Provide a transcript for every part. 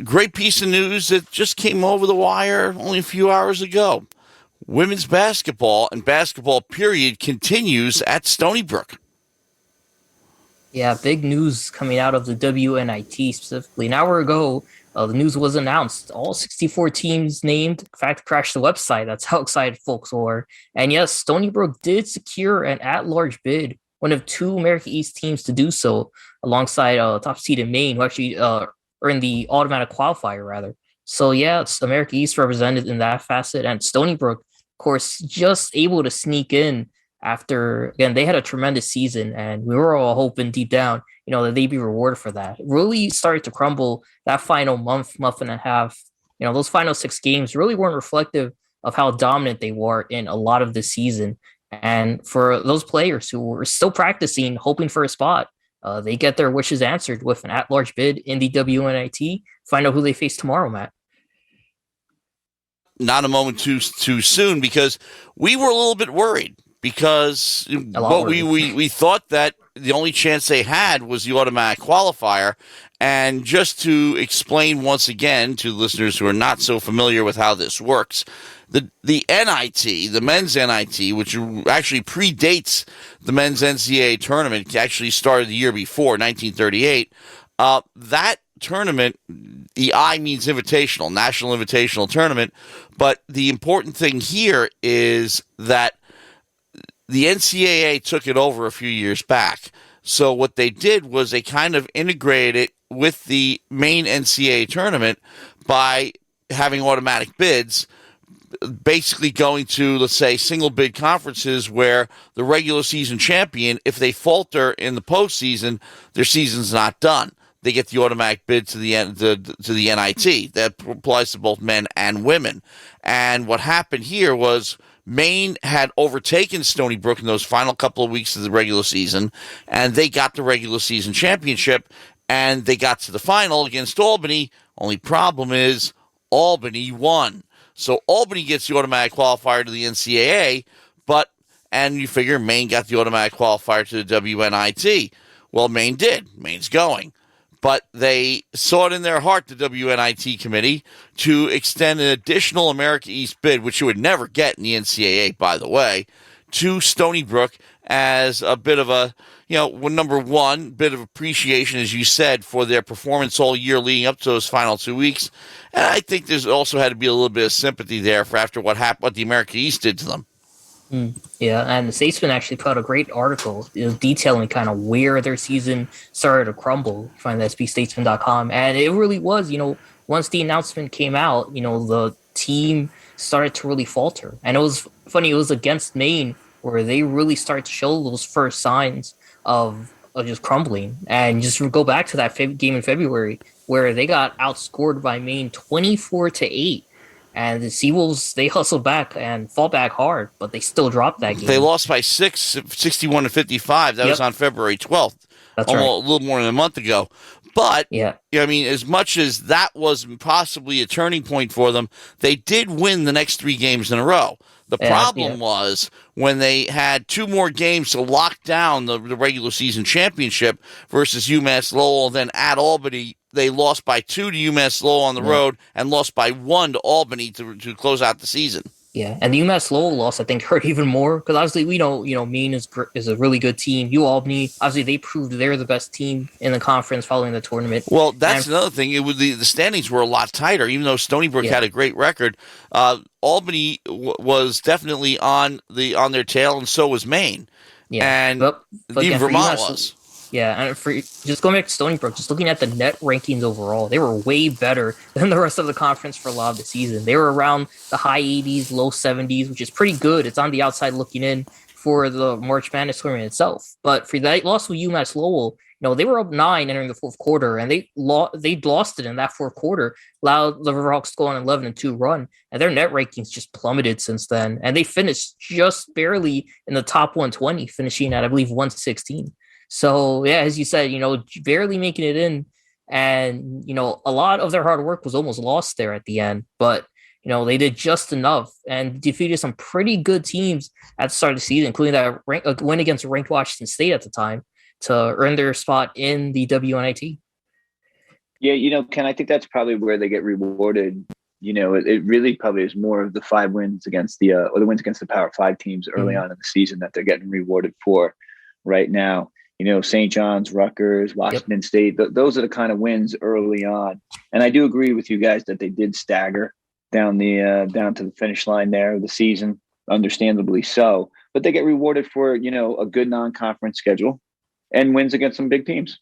great piece of news that just came over the wire only a few hours ago. Women's basketball and basketball period continues at Stony Brook. Yeah, big news coming out of the WNIT specifically. An hour ago, the news was announced. All 64 teams named. In fact, crashed the website. That's how excited folks were. And yes, Stony Brook did secure an at-large bid, one of two America East teams to do so, alongside top seeded Maine, who actually earned the automatic qualifier, rather. So yeah, it's America East represented in that facet, and Stony Brook, of course, just able to sneak in after, again, they had a tremendous season, and we were all hoping deep down, that they'd be rewarded for that. It really started to crumble that final month and a half. Those final 6 games really weren't reflective of how dominant they were in a lot of the season. And for those players who were still practicing, hoping for a spot, they get their wishes answered with an at-large bid in the WNIT. Find out who they face tomorrow, Matt. Not a moment too soon, because we were a little bit worried, because we thought that the only chance they had was the automatic qualifier. And just to explain once again to listeners who are not so familiar with how this works, the NIT, the men's NIT, which actually predates the men's NCAA tournament, actually started the year before, 1938, that tournament, the I means invitational, National Invitational Tournament. But the important thing here is that the NCAA took it over a few years back. So what they did was they kind of integrated it with the main NCAA tournament by having automatic bids, basically going to, let's say, single bid conferences where the regular season champion, if they falter in the postseason, their season's not done. They get the automatic bid to the NIT. That applies to both men and women. And what happened here was Maine had overtaken Stony Brook in those final couple of weeks of the regular season, and they got the regular season championship, and they got to the final against Albany. Only problem is Albany won. So Albany gets the automatic qualifier to the NCAA, and you figure Maine got the automatic qualifier to the WNIT. Well, Maine did. Maine's going. But they saw it in their heart, the WNIT committee, to extend an additional America East bid, which you would never get in the NCAA, by the way, to Stony Brook as a bit of a, number one, bit of appreciation, as you said, for their performance all year leading up to those final 2 weeks. And I think there's also had to be a little bit of sympathy there for after what happened, what the America East did to them. Yeah, and the Statesman actually put out a great article detailing kind of where their season started to crumble. You find that at SBStatesman.com. And it really was, once the announcement came out, the team started to really falter. And it was funny, it was against Maine where they really started to show those first signs of just crumbling. And just go back to that game in February where they got outscored by Maine 24-8. And the Seawolves, they hustled back and fought back hard, but they still dropped that game. They lost by 61-55. That was on February 12th. That's right. A little more than a month ago. But, yeah, as much as that was possibly a turning point for them, they did win the next 3 games in a row. The problem was when they had 2 more games to lock down the regular season championship versus UMass Lowell, then at Albany, they lost by 2 to UMass Lowell on the road and lost by 1 to Albany to close out the season. Yeah, and the UMass Lowell loss, I think, hurt even more because obviously we know, Maine is a really good team. Albany, obviously, they proved they're the best team in the conference following the tournament. Well, that's another thing. It was the standings were a lot tighter, even though Stony Brook had a great record. Albany was definitely on their tail, and so was Maine. Yeah, and but even Vermont was. Yeah, and for just going back to Stony Brook, just looking at the net rankings overall, they were way better than the rest of the conference for a lot of the season. They were around the high 80s, low 70s, which is pretty good. It's on the outside looking in for the March Madness tournament itself. But for that loss with UMass Lowell, they were up 9 entering the fourth quarter, and they lost it in that fourth quarter, allowed the Riverhawks to go on an 11-2 run, and their net rankings just plummeted since then. And they finished just barely in the top 120, finishing at, I believe, 116. So, yeah, as you said, barely making it in. And, a lot of their hard work was almost lost there at the end. But, they did just enough and defeated some pretty good teams at the start of the season, including that win against ranked Washington State at the time to earn their spot in the WNIT. Yeah, Ken, I think that's probably where they get rewarded. It really probably is more of the 5 wins against or the wins against the Power 5 teams early on in the season that they're getting rewarded for right now. St. John's, Rutgers, Washington State, those are the kind of wins early on. And I do agree with you guys that they did stagger down to the finish line there of the season, understandably so. But they get rewarded for, a good non-conference schedule and wins against some big teams.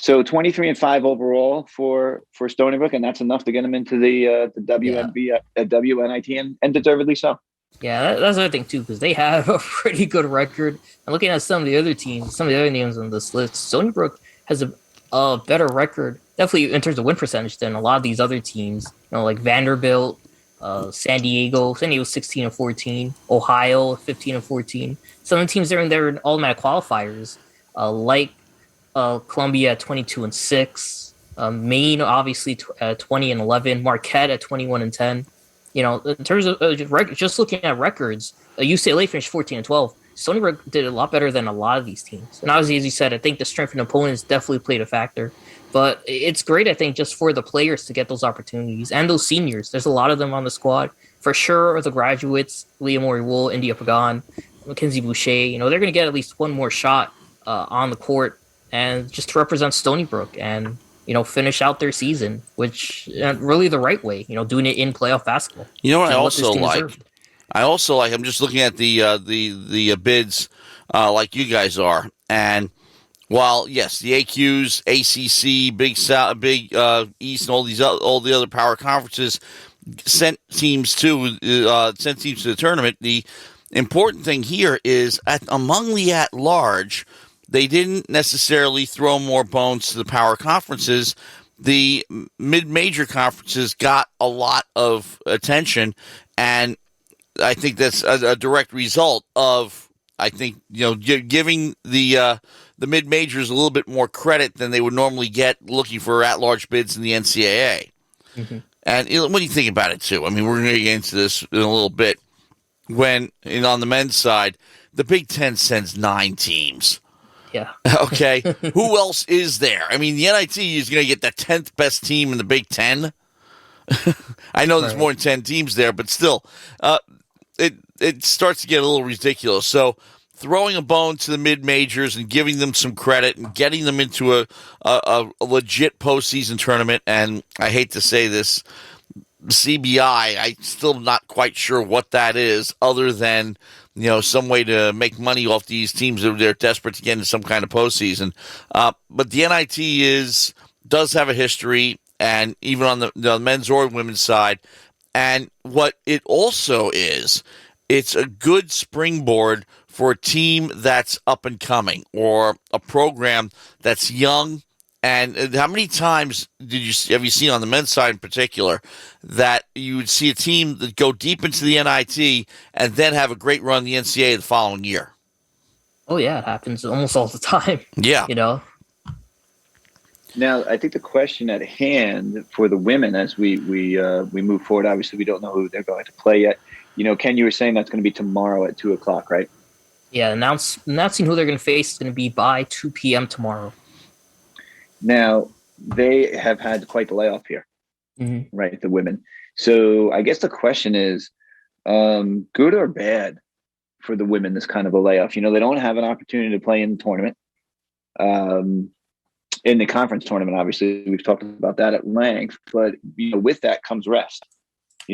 So 23-5 overall for Stony Brook, and that's enough to get them into the WNIT, and deservedly so. Yeah, that's another thing too, because they have a pretty good record. And looking at some of the other teams, some of the other names on this list, Stony Brook has a better record, definitely in terms of win percentage, than a lot of these other teams. Like Vanderbilt, San Diego 16-14, Ohio 15-14. Some of the teams that are in their automatic qualifiers, like Columbia at 22-6, Maine obviously 20-11, Marquette at 21-10. In terms of just looking at records, UCLA finished 14-12. Stony Brook did a lot better than a lot of these teams. And obviously, as you said, I think the strength of opponents definitely played a factor. But it's great, I think, just for the players to get those opportunities and those seniors. There's a lot of them on the squad. For sure, the graduates, Leah Mori-Wool, India Pagan, Mackenzie Boucher, they're going to get at least one more shot on the court and just to represent Stony Brook and finish out their season, which really the right way, doing it in playoff basketball. You know what I also like? I'm just looking at the bids like you guys are, and while yes, the AQs, ACC, Big South, Big East, and all the other power conferences sent teams to the tournament. The important thing here is among the at large, they didn't necessarily throw more bones to the power conferences. The mid-major conferences got a lot of attention, and I think that's a direct result of, giving the mid-majors a little bit more credit than they would normally get looking for at-large bids in the NCAA. Mm-hmm. And when you think about it, too, we're going to get into this in a little bit. On the men's side, the Big Ten sends 9 teams. Yeah. Okay. Who else is there? The NIT is going to get the 10th best team in the Big Ten. I know there's more than 10 teams there, but still, it starts to get a little ridiculous. So throwing a bone to the mid-majors and giving them some credit and getting them into a legit postseason tournament, and I hate to say this, CBI, I'm still not quite sure what that is other than some way to make money off these teams that they're desperate to get into some kind of postseason. But the NIT does have a history, and even on the men's or women's side. And what it also is, it's a good springboard for a team that's up and coming or a program that's young. And how many times have you seen on the men's side in particular that you would see a team that go deep into the NIT and then have a great run in the NCAA the following year? Oh yeah, it happens almost all the time. Yeah, Now, I think the question at hand for the women as we move forward, obviously we don't know who they're going to play yet. Ken, you were saying that's going to be tomorrow at 2:00, right? Yeah, announcing who they're going to face is going to be by 2 p.m. tomorrow. Now, they have had quite the layoff here, right, the women. So I guess the question is, good or bad for the women, this kind of a layoff? They don't have an opportunity to play in the tournament. In the conference tournament, obviously, we've talked about that at length. But, with that comes rest.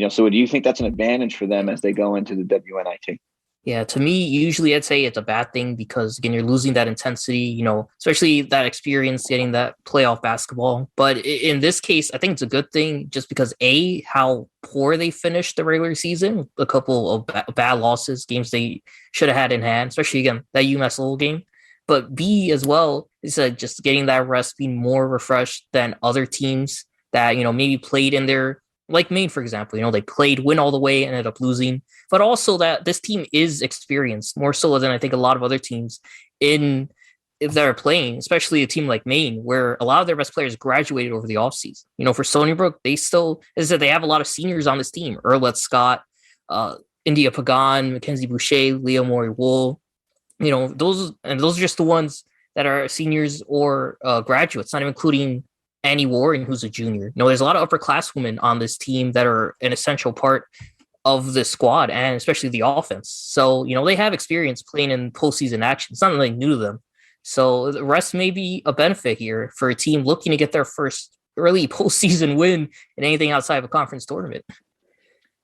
So do you think that's an advantage for them as they go into the WNIT? Yeah, to me, usually I'd say it's a bad thing because, again, you're losing that intensity, especially that experience getting that playoff basketball. But in this case, I think it's a good thing just because, A, how poor they finished the regular season, a couple of bad losses, games they should have had in hand, especially, again, that UMass Lowell game. But B, as well, is just getting that rest, being more refreshed than other teams that, maybe played in their, like Maine, for example, they win all the way, ended up losing. But also that this team is experienced more so than I think a lot of other teams that are playing, especially a team like Maine, where a lot of their best players graduated over the offseason. For Stony Brook, they still, as I said, they have a lot of seniors on this team. Erlette Scott, India Pagan, Mackenzie Boucher, Leah Mori-Wool. Those are just the ones that are seniors or graduates, not even including Annie Warren, who's a junior. There's a lot of upperclasswomen on this team that are an essential part of the squad, and especially the offense. So, they have experience playing in postseason action. It's not nothing new to them. So the rest may be a benefit here for a team looking to get their first early postseason win in anything outside of a conference tournament.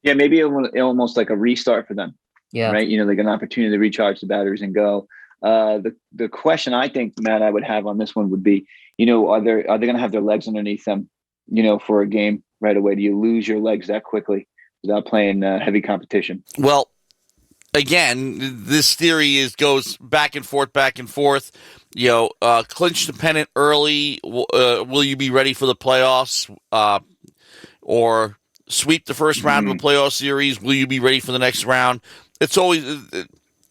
Yeah, maybe almost like a restart for them. Yeah. Right. Like an opportunity to recharge the batteries and go. The question I think, Matt, I would have on this one would be, are they going to have their legs underneath them, for a game right away? Do you lose your legs that quickly without playing heavy competition? Well, again, this theory goes back and forth. Clinch the pennant early. Will you be ready for the playoffs? Or sweep the first round of a playoff series? Will you be ready for the next round? It's always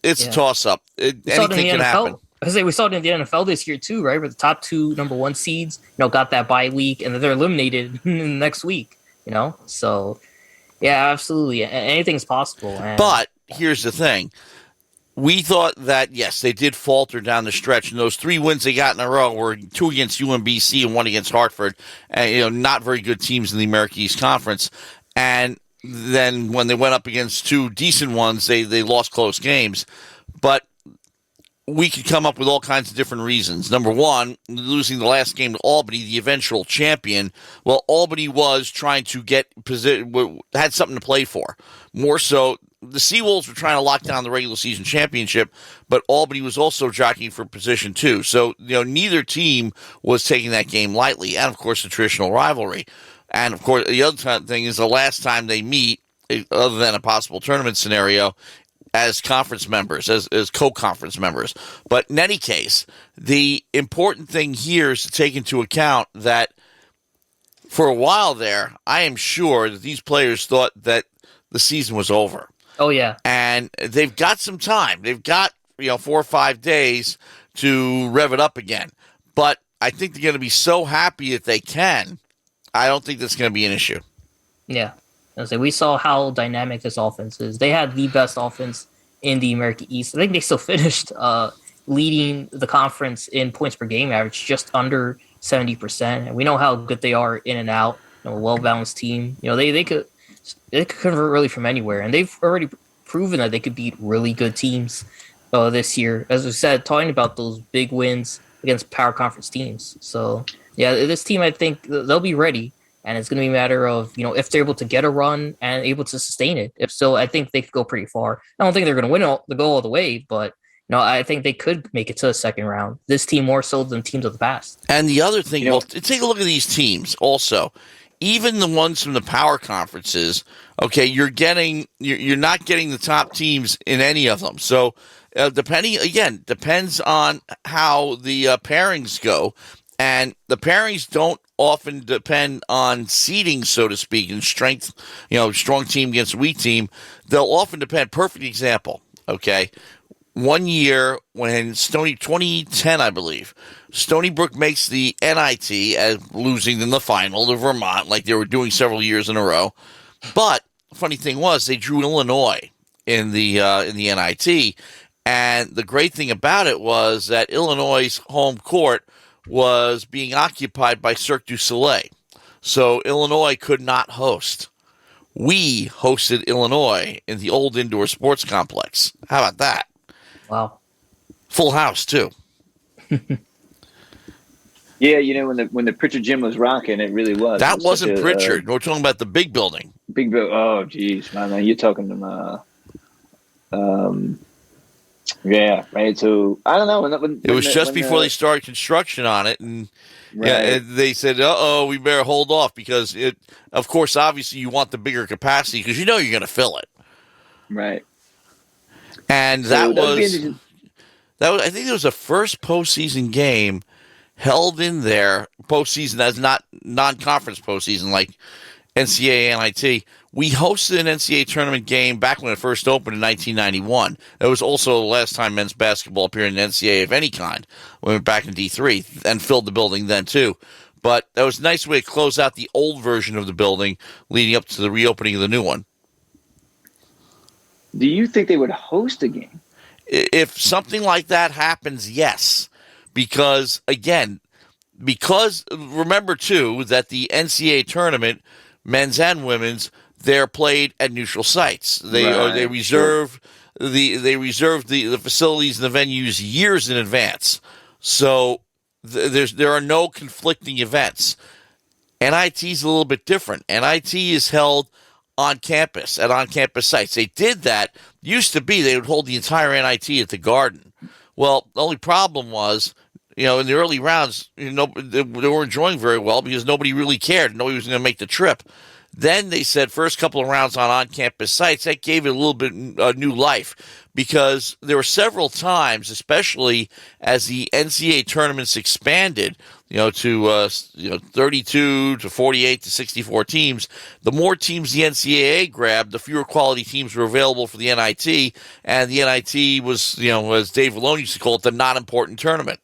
a toss-up. Anything can happen. We saw it in the NFL this year too, right? Where the top two number one seeds, got that bye week, and then they're eliminated in the next week. So yeah, absolutely, anything's possible. But here's the thing: we thought that yes, they did falter down the stretch, and those 3 wins they got in a row were 2 against UMBC and 1 against Hartford, and not very good teams in the America East Conference. And then when they went up against 2 decent ones, they lost close games. But we could come up with all kinds of different reasons. Number one, losing the last game to Albany, the eventual champion. Well, Albany was trying to had something to play for. More so, the Seawolves were trying to lock down the regular season championship, but Albany was also jockeying for position too. So, neither team was taking that game lightly. And, of course, the traditional rivalry. And, of course, the other thing is the last time they meet, other than a possible tournament scenario, as conference members, as co-conference members. But in any case, the important thing here is to take into account that for a while there, I am sure that these players thought that the season was over. Oh, yeah. And they've got some time. They've got, 4 or 5 days to rev it up again. But I think they're going to be so happy that they can. I don't think that's going to be an issue. Yeah. We saw how dynamic this offense is. They had the best offense in the America East. I think they still finished leading the conference in points per game average, just under 70%. And we know how good they are in and out. A well-balanced team. They could convert really from anywhere. And they've already proven that they could beat really good teams this year. As we said, talking about those big wins against power conference teams. So, yeah, this team, I think they'll be ready. And it's going to be a matter of, if they're able to get a run and able to sustain it. If so, I think they could go pretty far. I don't think they're going to go all the way, but I think they could make it to the second round. This team more so than teams of the past. And the other thing, take a look at these teams also. Even the ones from the power conferences, okay, you're not getting the top teams in any of them. So depends on how the pairings go. And the pairings don't often depend on seeding, so to speak, and strength, strong team against weak team. They'll often depend. Perfect example, okay? One year when 2010, I believe, Stony Brook makes the NIT as losing in the final to Vermont, like they were doing several years in a row. But the funny thing was they drew Illinois in the NIT, and the great thing about it was that Illinois' home court was being occupied by Cirque du Soleil. So Illinois could not host. We hosted Illinois in the old indoor sports complex. How about that? Wow. Full house, too. Yeah, when the Pritchard gym was rocking, it really was. That wasn't Pritchard. We're talking about the big building. Big building. Oh, geez, man. You're talking to yeah, right. So I don't know. It was just before they started construction on it, and right. they said, we better hold off because of course, obviously, you want the bigger capacity because you're going to fill it, right? And that was I think it was the first postseason game held in there. Postseason as not non-conference postseason like NCAA NIT. We hosted an NCAA tournament game back when it first opened in 1991. That was also the last time men's basketball appeared in NCAA of any kind. We went back in D3 and filled the building then, too. But that was a nice way to close out the old version of the building leading up to the reopening of the new one. Do you think they would host a game? If something like that happens, yes. because remember too that the NCAA tournament, men's and women's, they're played at neutral sites. They reserve the facilities and the venues years in advance. So there are no conflicting events. NIT is a little bit different. NIT is held on campus at on-campus sites. They did that. Used to be they would hold the entire NIT at the Garden. Well, the only problem was, in the early rounds, they weren't enjoying very well because nobody really cared. Nobody was going to make the trip. Then they said first couple of rounds on-campus sites, that gave it a little bit new life because there were several times, especially as the NCAA tournaments expanded, to 32 to 48 to 64 teams. The more teams the NCAA grabbed, the fewer quality teams were available for the NIT, and the NIT was, as Dave Malone used to call it, the not-important tournament.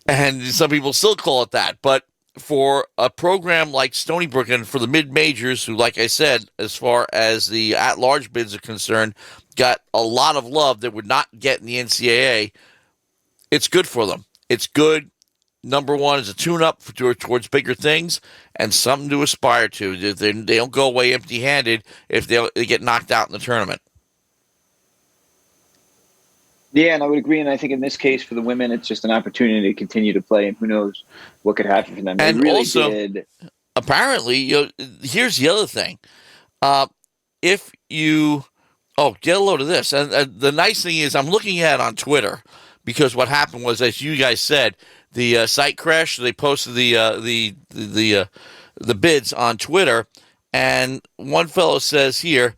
And some people still call it that, but for a program like Stony Brook and for the mid-majors, who, like I said, as far as the at-large bids are concerned, got a lot of love that would not get in the NCAA, it's good for them. It's good. Number one is a tune-up towards bigger things and something to aspire to. They don't go away empty-handed if they get knocked out in the tournament. Yeah, and I would agree. And I think in this case for the women, it's just an opportunity to continue to play, and who knows what could happen for them. And really also, apparently, here's the other thing. If you, get a load of this. And the nice thing is I'm looking at it on Twitter because what happened was, as you guys said, the site crashed. They posted the bids on Twitter, and one fellow says here,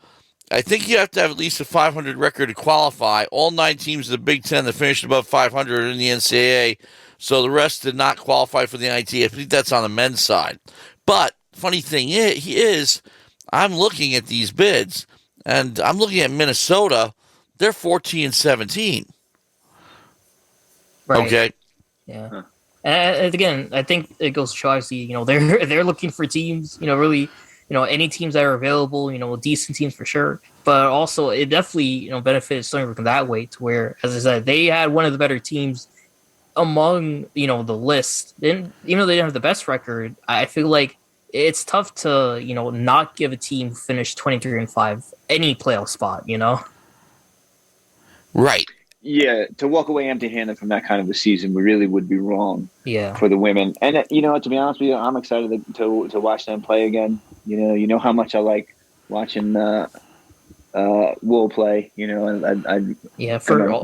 I think you have to have at least a 500 record to qualify. All 9 teams of the Big Ten that finished above 500 are in the NCAA, so the rest did not qualify for the NIT. I think that's on the men's side. But funny thing is, I'm looking at these bids, and I'm looking at Minnesota. They're 14-17. Right. Okay. Yeah. Huh. And again, I think it goes to show, obviously, they're looking for teams, really, any teams that are available, decent teams for sure. But also, it definitely, benefited Stony Brook in that way to where, as I said, they had one of the better teams among, the list. Then, even though they didn't have the best record, I feel like it's tough to, not give a team who finished 23-5 any playoff spot, Right. Yeah, to walk away empty-handed from that kind of a season, we really would be wrong. Yeah. For the women, and to be honest with you, I'm excited to watch them play again. You know how much I like watching Wool play.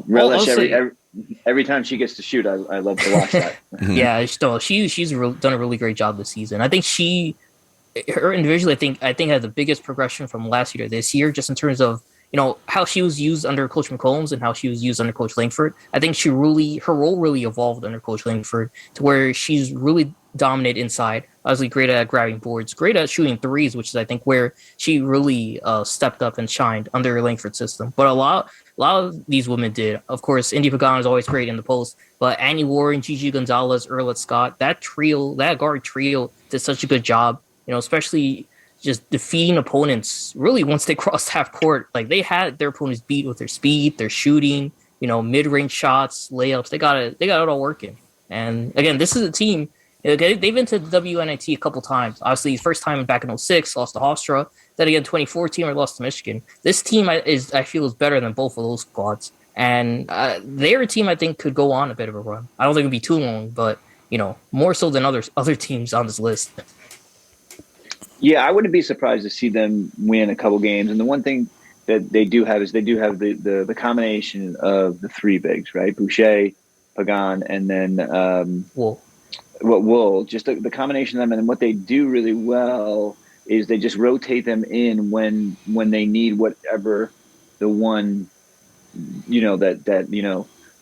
Relish every time she gets to shoot. I love to watch that. Yeah, she's done a really great job this season. I think her individually, I think had the biggest progression from last year to this year, just in terms of how she was used under Coach McCombs and how she was used under Coach Langford. I think her role really evolved under Coach Langford to where she's really dominant inside. Obviously great at grabbing boards, great at shooting threes, which is I think where she really stepped up and shined under Langford's system. But a lot of these women did. Of course, Indy Pagan is always great in the post, but Annie Warren, Gigi Gonzalez, Erlet Scott, that guard trio did such a good job. Especially just defeating opponents really once they crossed half court. Like they had their opponents beat with their speed, their shooting, mid-range shots, layups. They got it all working. And again, this is a team. They've been to the WNIT a couple times. Obviously, first time back in 2006, lost to Hofstra. Then again, 2014, we lost to Michigan. This team I feel is better than both of those squads. And their team, I think, could go on a bit of a run. I don't think it'd be too long, but more so than other teams on this list. Yeah, I wouldn't be surprised to see them win a couple games. And the one thing that they do have is the combination of the 3 bigs, right? Boucher, Pagan, and then Wool. Just the combination of them. And what they do really well is they just rotate them in when they need whatever the one,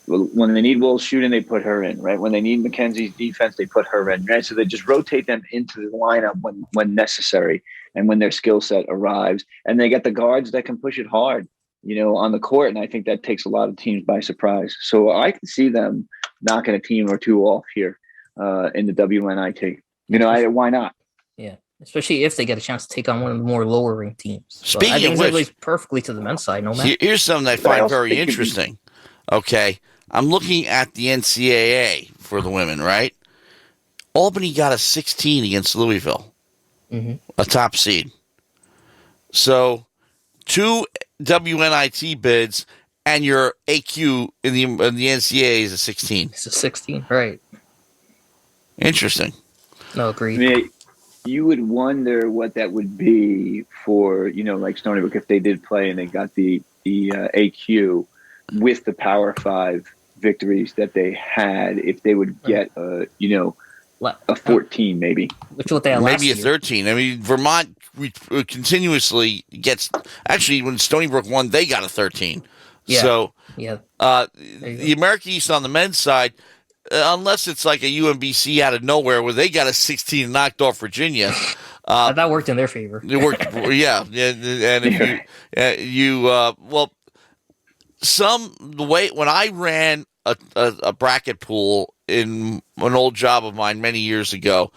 when they need Wool's shooting, they put her in, right? When they need Mackenzie's defense, they put her in, right? So they just rotate them into the lineup when necessary and when their skill set arrives. And they get the guards that can push it hard, on the court. And I think that takes a lot of teams by surprise. So I can see them knocking a team or 2 off here in the WNIT. Why not? Yeah, especially if they get a chance to take on one of the more lower-ranked teams. Speaking of which, it perfectly to the men's side, no matter. Here's something I find very interesting. Okay. I'm looking at the NCAA for the women, right? Albany got a 16 against Louisville, a top seed. So 2 WNIT bids, and your AQ in the NCAA is a 16. It's a 16, right? Interesting. No, agreed. I mean, you would wonder what that would be for, like Stony Brook, if they did play and they got the AQ with the Power 5 victories that they had, if they would get a 14 maybe. Which what they had maybe last a year. 13. I mean, Vermont continuously gets. Actually, when Stony Brook won, they got a 13. Yeah. So yeah, the American East on the men's side, unless it's like a UMBC out of nowhere where they got a 16 and knocked off Virginia. that worked in their favor. It worked, yeah. And if when I ran a bracket pool in an old job of mine many years ago,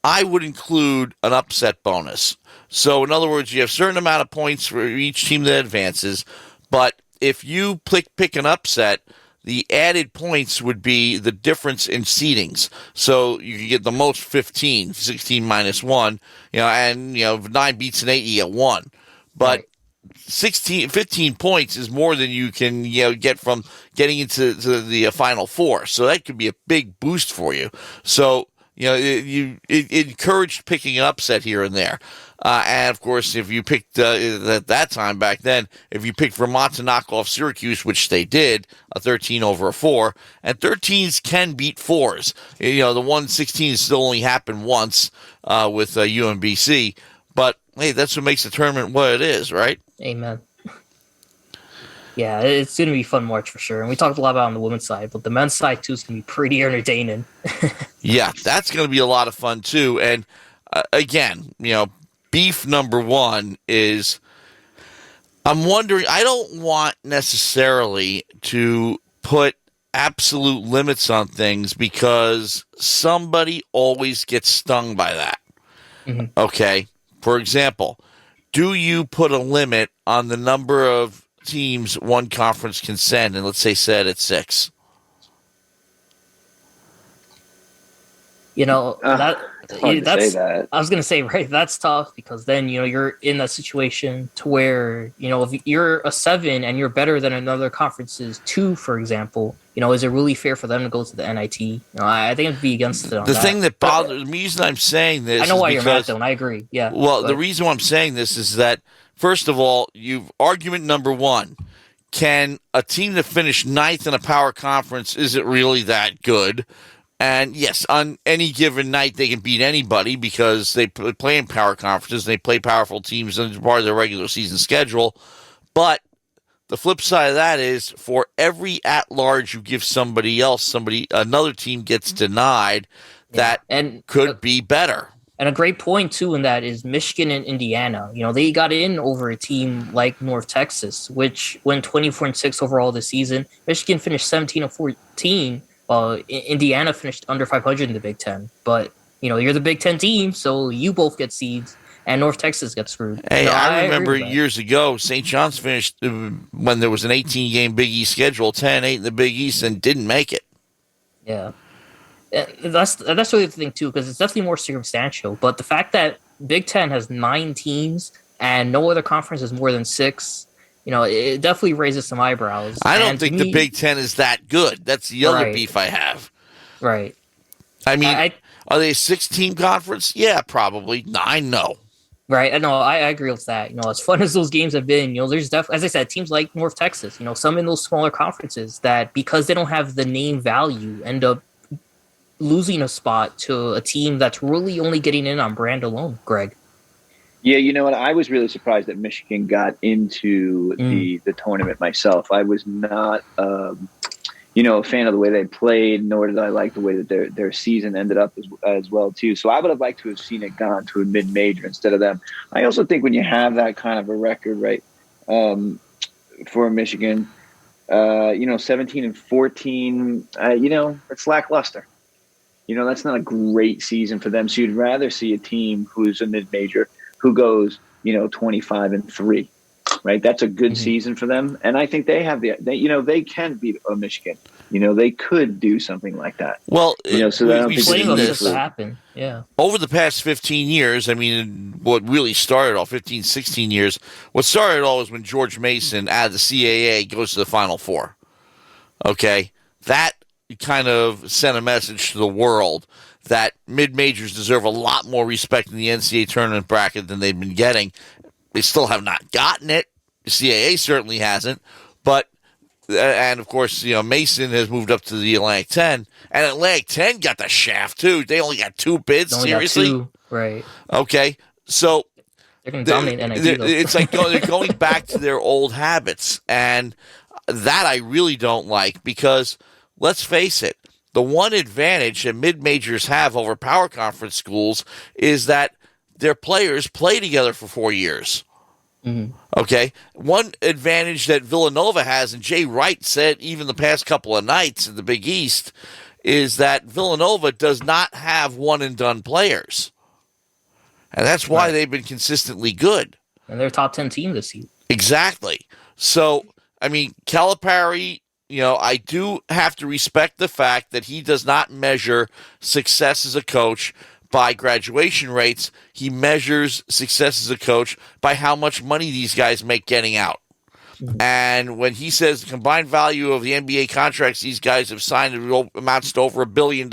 I would include an upset bonus. So, in other words, you have a certain amount of points for each team that advances, but if you pick an upset, the added points would be the difference in seedings. So you could get the most 15, 16 minus 1, and, if 9 beats an 8, you get 1. But 15 points is more than you can, get from getting into the Final Four. So that could be a big boost for you. So, it encouraged picking an upset here and there. And, of course, if you picked, at that time back then, if you picked Vermont to knock off Syracuse, which they did, a 13 over a 4, and 13s can beat 4s. The 1-16 still only happened once with UMBC. But, hey, that's what makes the tournament what it is, right? Amen. Yeah, it's going to be a fun March for sure. And we talked a lot about it on the women's side, but the men's side, too, is going to be pretty entertaining. Yeah, that's going to be a lot of fun, too. And, again, beef number one is I'm wondering, I don't want necessarily to put absolute limits on things because somebody always gets stung by that. Okay. For example, do you put a limit on the number of teams one conference can send, and let's say set at 6? That's I was gonna say, right, that's tough because then you're in that situation to where if you're a 7 and you're better than another conference's 2, for example, is it really fair for them to go to the NIT? I think it'd be against it. The thing that bothers me, the reason I'm saying this, I know why you're mad though, and I agree. Yeah. Well, the reason why I'm saying this is that first of all, argument number one: can a team that finished 9th in a power conference, is it really that good? And yes, on any given night, they can beat anybody because they play in power conferences. And they play powerful teams as part of their regular season schedule. But the flip side of that is for every at-large you give somebody else, another team gets denied that could be better. And a great point, too, in that is Michigan and Indiana. They got in over a team like North Texas, which went 24-6 overall this season. Michigan finished 17-14. Indiana finished under 500 in the Big Ten, but you're the Big Ten team, so you both get seeds, and North Texas gets screwed. Hey, I remember years ago, St. John's finished when there was an 18-game Big East schedule, 10-8 in the Big East, and didn't make it. Yeah, that's really the thing too, because it's definitely more circumstantial. But the fact that Big Ten has 9 teams and no other conference has more than 6. It definitely raises some eyebrows. I don't think the Big Ten is that good. That's the other beef I have. Right. I mean, are they a 6-team conference? Yeah, probably. 9, no. Right. No, I agree with that. As fun as those games have been, there's definitely, as I said, teams like North Texas, some in those smaller conferences that because they don't have the name value end up losing a spot to a team that's really only getting in on brand alone, Greg. Yeah, you know what? I was really surprised that Michigan got into the tournament myself. I was not, a fan of the way they played, nor did I like the way that their season ended up as well, too. So I would have liked to have seen it gone to a mid-major instead of them. I also think when you have that kind of a record, right, for Michigan, 17-14, it's lackluster. That's not a great season for them. So you'd rather see a team who's a mid-major who goes, 25-3, right? That's a good season for them, and I think they have they can beat Michigan. They could do something like that. Well, so I don't think playing this to happen. Yeah. Over the past 15 years, I mean, what really started all 15, 16 years, what started all was when George Mason out of the CAA goes to the Final Four. Okay? That kind of sent a message to the world that mid-majors deserve a lot more respect in the NCAA tournament bracket than they've been getting. They still have not gotten it. The CAA certainly hasn't. But, and of course, Mason has moved up to the Atlantic 10. And Atlantic 10 got the shaft, too. They only got 2 bids, seriously? Got 2, right. Okay, so they're going to dominate NIT, though. It's like they're going back to their old habits. And that I really don't like because, let's face it, the one advantage that mid-majors have over power conference schools is that their players play together for 4 years. Mm-hmm. Okay? One advantage that Villanova has, and Jay Wright said even the past couple of nights in the Big East, is that Villanova does not have one-and-done players. And that's why they've been consistently good. And they're a top 10 team this season. Exactly. So, I mean, Calipari, I do have to respect the fact that he does not measure success as a coach by graduation rates. He measures success as a coach by how much money these guys make getting out. Mm-hmm. And when he says the combined value of the NBA contracts these guys have signed amounts to over $1 billion,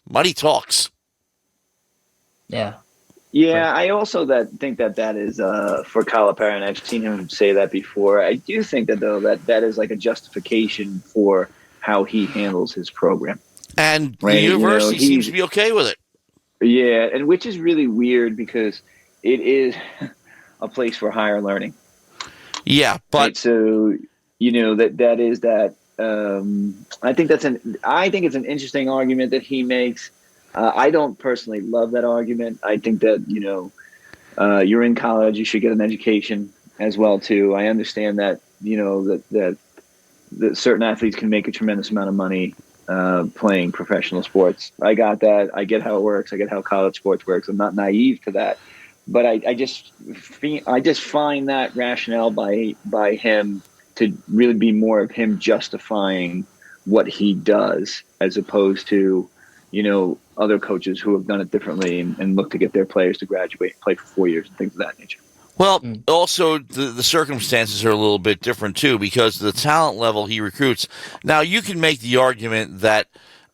money talks. Yeah. Yeah, I also think that is for Calipari, and I've seen him say that before. I do think that, though, that is like a justification for how he handles his program. And the university seems to be okay with it. Yeah, and which is really weird because it is a place for higher learning. Yeah, but right? So that is that. I think it's an interesting argument that he makes. I don't personally love that argument. I think that, you're in college, you should get an education as well, too. I understand that, that certain athletes can make a tremendous amount of money playing professional sports. I got that. I get how it works. I get how college sports works. I'm not naive to that. But I just find that rationale by him to really be more of him justifying what he does as opposed to, other coaches who have done it differently and look to get their players to graduate and play for 4 years and things of that nature. Well, also the circumstances are a little bit different too because of the talent level he recruits. Now, you can make the argument that,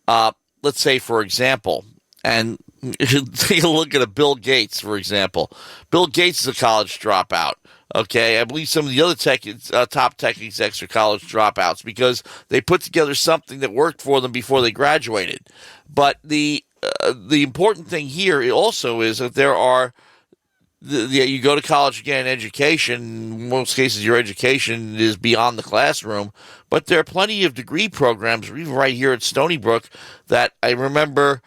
let's say, for example, and take a look at a Bill Gates, for example. Bill Gates is a college dropout. Okay, I believe some of the other top tech execs are college dropouts because they put together something that worked for them before they graduated. But the important thing here also is that there are you go to college to get an education. In most cases, your education is beyond the classroom. But there are plenty of degree programs, even right here at Stony Brook, that I remember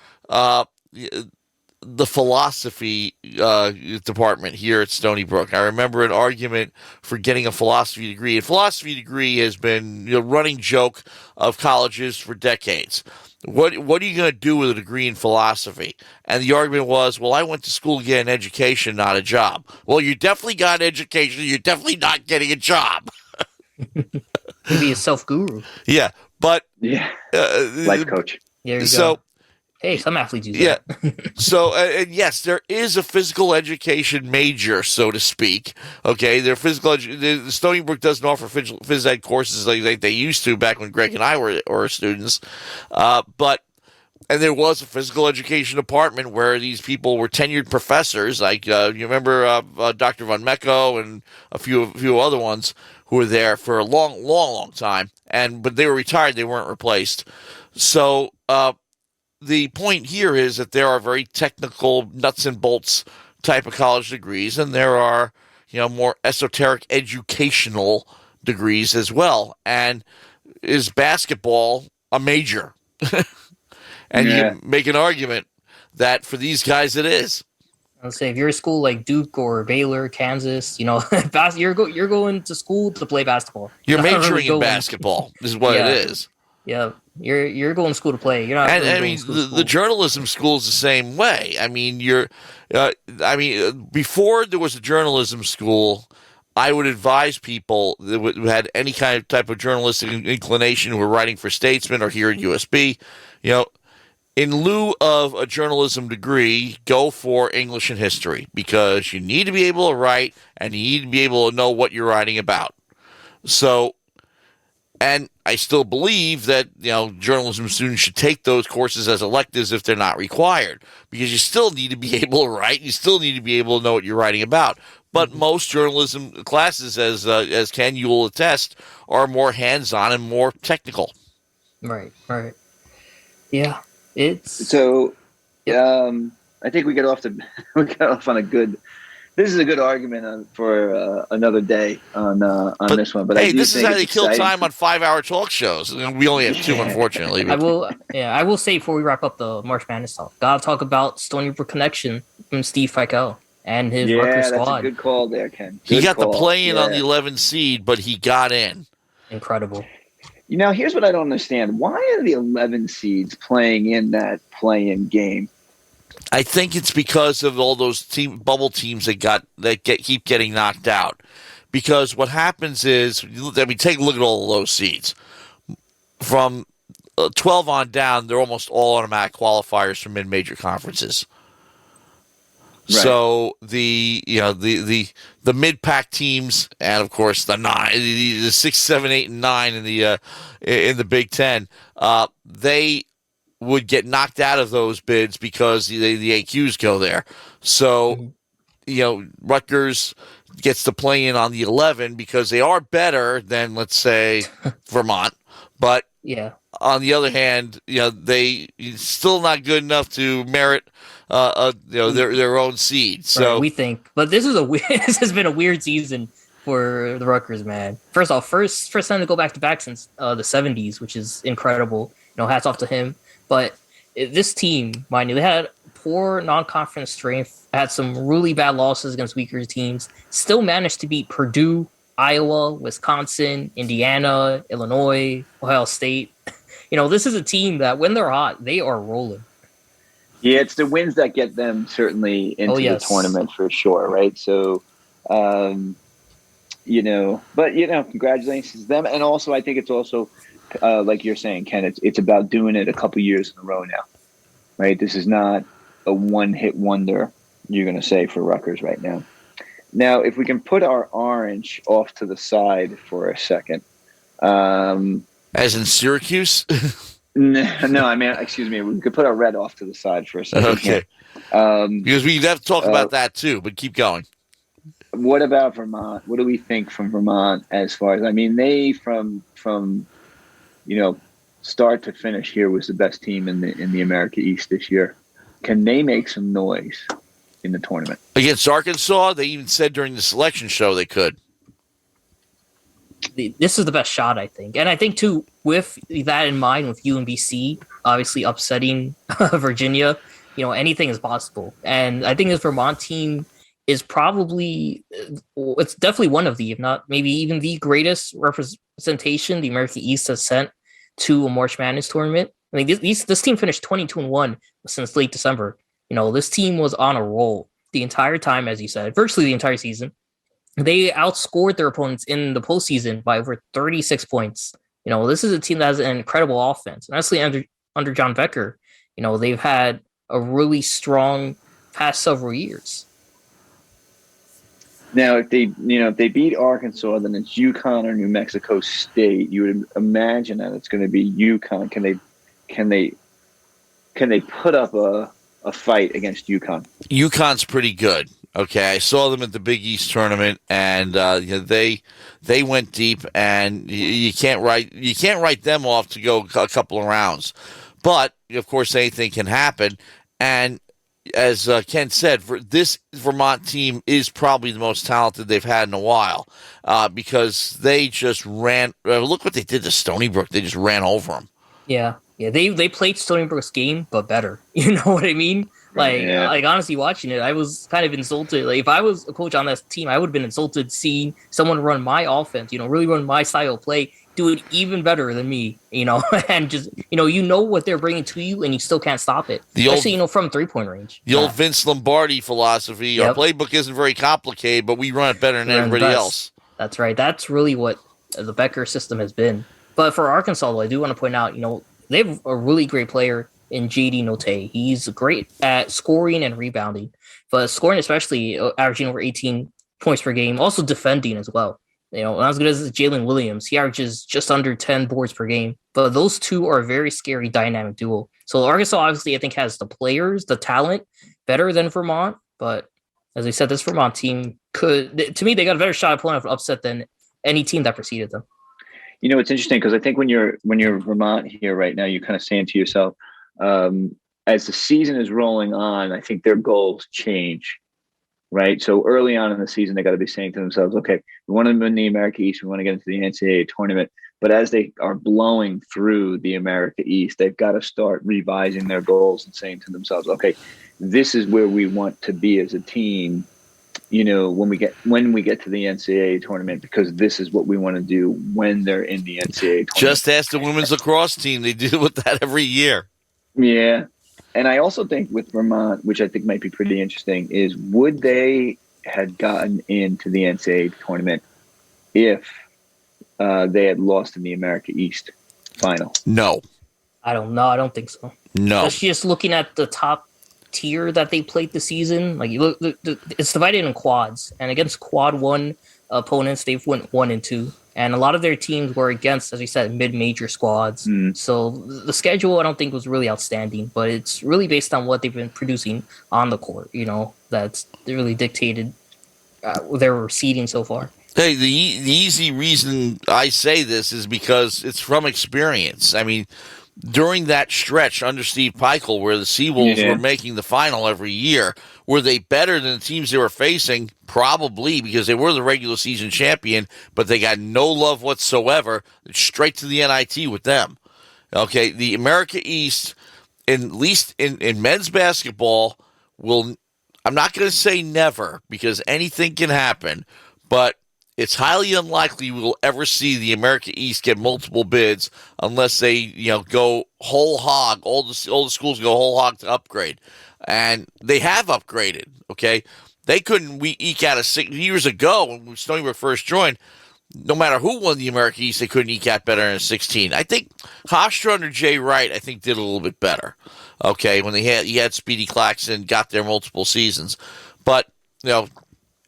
the philosophy department here at Stony Brook. I remember an argument for getting a philosophy degree. A philosophy degree has been a running joke of colleges for decades. What are you going to do with a degree in philosophy? And the argument was, well, I went to school to get an education, not a job. Well, you definitely got an education. You're definitely not getting a job. Maybe a self-guru. Yeah, but... Yeah, life coach. There you go. Hey, some athletes use that. So, and yes, there is a physical education major, so to speak. Okay, their the Stony Brook doesn't offer phys ed courses like they used to back when Greg and I were students. And there was a physical education department where these people were tenured professors. Like you remember Dr. Von Mecco and a few other ones who were there for a long time. But they were retired; they weren't replaced. So. The point here is that there are very technical nuts and bolts type of college degrees, and there are, more esoteric educational degrees as well. And is basketball a major? And you make an argument that for these guys it is. I'll say if you're a school like Duke or Baylor, Kansas, you're going to school to play basketball. You're majoring in basketball. Is what it is. Yeah, you're going to school to play. You're not. And I mean, the journalism school is the same way. I mean, before there was a journalism school, I would advise people who had any kind of type of journalistic inclination, who are writing for Statesman or here at USB, in lieu of a journalism degree, go for English and history, because you need to be able to write and you need to be able to know what you're writing about. So, and I still believe that, journalism students should take those courses as electives if they're not required, because you still need to be able to write. You still need to be able to know what you're writing about. But most journalism classes, as Ken, you will attest, are more hands-on and more technical. Right. Yeah. So, I think we got off on a good. This is a good argument for another day on this one. But hey, this is how they kill time on 5-hour talk shows. We only have 2, unfortunately. I will say before we wrap up the March Madness talk, gotta talk about Stony Brook connection from Steve Feichel and his Rutgers squad. That's a good call there, Ken. He got the play-in on the 11 seed, but he got in. Incredible. Here's what I don't understand. Why are the 11 seeds playing in that play-in game? I think it's because of all those bubble teams that keep getting knocked out. Because what happens is, take a look at all of those seeds. From 12 on down, they're almost all automatic qualifiers from mid-major conferences. Right. So the mid-pack teams, and of course the 6, 7, 8, and 9 in the Big Ten, they would get knocked out of those bids because the AQs go there. So, Rutgers gets to play in on the 11 because they are better than, let's say, Vermont. But on the other hand, they still not good enough to merit their own seed. So right, we think. But this has been a weird season for the Rutgers, man. First off, first time to go back since the 70s, which is incredible. Hats off to him. But this team, mind you, they had poor non-conference strength, had some really bad losses against weaker teams, still managed to beat Purdue, Iowa, Wisconsin, Indiana, Illinois, Ohio State. This is a team that when they're hot, they are rolling. Yeah, it's the wins that get them certainly into the tournament for sure, right? So, congratulations to them. And also, I think it's also, like you're saying, Ken, it's about doing it a couple years in a row now, right? This is not a one-hit wonder, you're going to say, for Rutgers right now. Now, if we can put our orange off to the side for a second. As in Syracuse? No, I mean, excuse me. We could put our red off to the side for a second. Okay. Because we have to talk about that too, but keep going. What about Vermont? What do we think from Vermont as far as, they from start to finish here was the best team in the America East this year. Can they make some noise in the tournament? Against Arkansas, they even said during the selection show they could. This is the best shot, I think. And I think, too, with that in mind, with UMBC obviously upsetting Virginia, anything is possible. And I think this Vermont team is probably, it's definitely one of the, if not maybe even the greatest representation the America East has sent to a March Madness tournament. This team finished 22-1 since late December. This team was on a roll the entire time, as you said, virtually the entire season. They outscored their opponents in the postseason by over 36 points. This is a team that has an incredible offense. And honestly, under John Becker, they've had a really strong past several years. Now, if they beat Arkansas, then it's UConn or New Mexico State. You would imagine that it's going to be UConn. Can they put up a fight against UConn? UConn's pretty good. Okay, I saw them at the Big East tournament, and they went deep, and you can't write them off to go a couple of rounds. But of course, anything can happen. And as Ken said, this Vermont team is probably the most talented they've had in a while, because they just ran. Look what they did to Stony Brook; they just ran over them. Yeah. They played Stony Brook's game, but better. You know what I mean? Like honestly, watching it, I was kind of insulted. Like, if I was a coach on that team, I would have been insulted seeing someone run my offense, really run my style of play do it even better than me, and just, you know what they're bringing to you and you still can't stop it. Especially, from 3-point range. The old Vince Lombardi philosophy. Yep. Our playbook isn't very complicated, but we run it better than everybody else. That's right. That's really what the Becker system has been. But for Arkansas, though, I do want to point out, they have a really great player in J.D. Note. He's great at scoring and rebounding, but scoring especially, averaging over 18 points per game, also defending as well. Not as good as Jalen Williams. He averages just under 10 boards per game. But those two are a very scary dynamic duo. So Arkansas, obviously, I think, has the players, the talent, better than Vermont. But as I said, this Vermont team to me, they got a better shot at pulling off an upset than any team that preceded them. It's interesting because I think when you're Vermont here right now, you're kind of saying to yourself, as the season is rolling on, I think their goals change, right? So early on in the season, they got to be saying to themselves, okay, we want to win the America East, we want to get into the NCAA tournament. But as they are blowing through the America East, they've got to start revising their goals and saying to themselves, okay, this is where we want to be as a team, when we get to the NCAA tournament, because this is what we want to do when they're in the NCAA tournament. Just ask the women's lacrosse team. They deal with that every year. Yeah. And I also think with Vermont, which I think might be pretty interesting, is would they had gotten into the NCAA tournament if they had lost in the America East final? No. I don't know. I don't think so. No. Just looking at the top tier that they played this season, like you look, it's divided in quads, and against quad 1 opponents, they've went 1 and 2, and a lot of their teams were against, as we said, mid-major squads. So the schedule, I don't think, was really outstanding, but it's really based on what they've been producing on the court. That's really dictated their seeding so far. Hey, the easy reason I say this is because it's from experience. I mean, during that stretch under Steve Peichel, where the Seawolves were making the final every year, were they better than the teams they were facing? Probably, because they were the regular season champion, but they got no love whatsoever. Straight to the NIT with them. Okay, the America East, at least in men's basketball, I'm not going to say never, because anything can happen, but it's highly unlikely we will ever see the America East get multiple bids unless they, go whole hog. All the schools go whole hog to upgrade, and they have upgraded. Okay, they couldn't eke out 6 years ago when Stony Brook first joined. No matter who won the America East, they couldn't eke out better than 16. I think Hofstra under Jay Wright, I think, did a little bit better. Okay, when he had Speedy Claxton, got there multiple seasons, but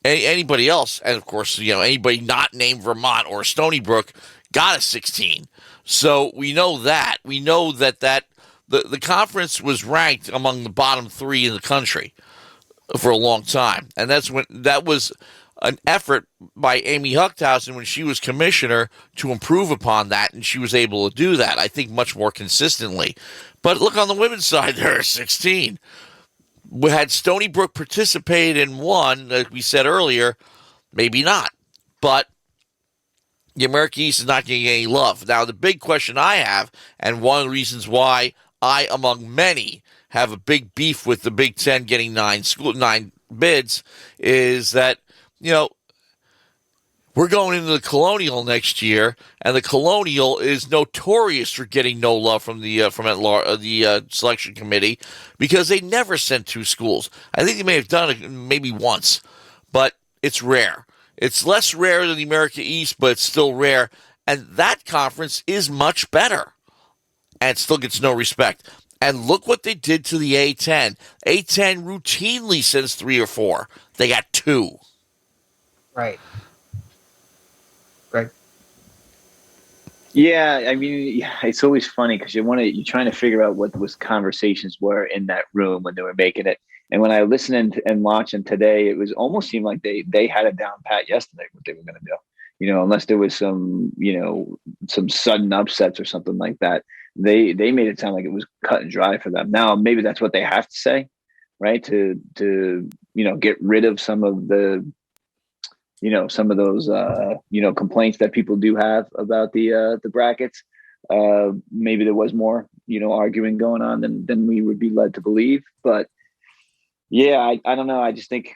anybody else, and of course, anybody not named Vermont or Stony Brook got a 16. So we know that. We know that the conference was ranked among the bottom 3 in the country for a long time. And that was an effort by Amy Huchthausen when she was commissioner to improve upon that, and she was able to do that, I think, much more consistently. But look on the women's side, there are 16. Had Stony Brook participated in one, like we said earlier, maybe not. But the America East is not getting any love. Now, the big question I have, and one of the reasons why I, among many, have a big beef with the Big Ten getting 9 bids, is that, we're going into the Colonial next year, and the Colonial is notorious for getting no love from the selection committee, because they never sent 2 schools. I think they may have done it maybe once, but it's rare. It's less rare than the America East, but it's still rare, and that conference is much better, and still gets no respect. And look what they did to the A-10. A-10 routinely sends 3 or 4. They got 2. Right. Yeah, I mean, it's always funny because you're trying to figure out what those conversations were in that room when they were making it. And when I listened and watching today, it was almost seemed like they had it down pat yesterday what they were going to do. Unless there was some sudden upsets or something like that, they made it sound like it was cut and dry for them. Now maybe that's what they have to say, right? To get rid of some of the some of those, complaints that people do have about the brackets. Maybe there was more, arguing going on than we would be led to believe. But yeah, I don't know. I just think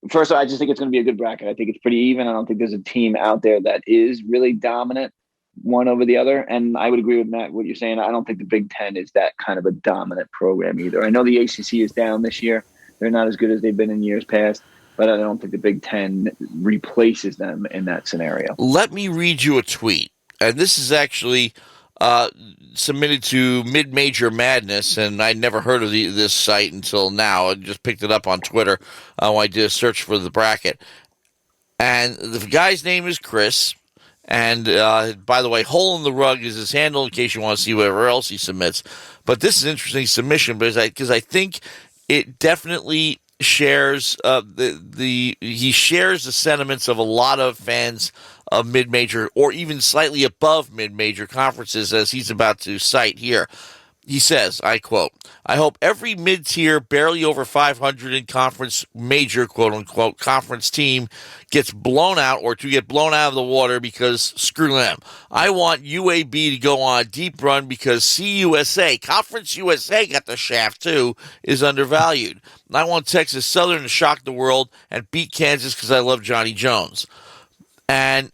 it's going to be a good bracket. I think it's pretty even. I don't think there's a team out there that is really dominant. one over the other. And I would agree with Matt, what you're saying. I don't think the Big Ten is that kind of a dominant program either. I know the ACC is down this year. They're not as good as they've been in years past, but I don't think the Big Ten replaces them in that scenario. Let me read you a tweet. And this is actually submitted to Mid-Major Madness, and I'd never heard of this site until now. I just picked it up on Twitter when I did a search for the bracket. And the guy's name is Chris. And by the way, Hole in the Rug is his handle in case you want to see whatever else he submits. But this is an interesting submission because I think it definitely shares he shares the sentiments of a lot of fans of mid-major or even slightly above mid-major conferences, as he's about to cite here. He says, I quote, "I hope every mid-tier, barely over 500 in conference major, quote-unquote, conference team gets blown out or to get blown out of the water because screw them. I want UAB to go on a deep run because CUSA, Conference USA got the shaft too, is undervalued. I want Texas Southern to shock the world and beat Kansas because I love Johnny Jones." And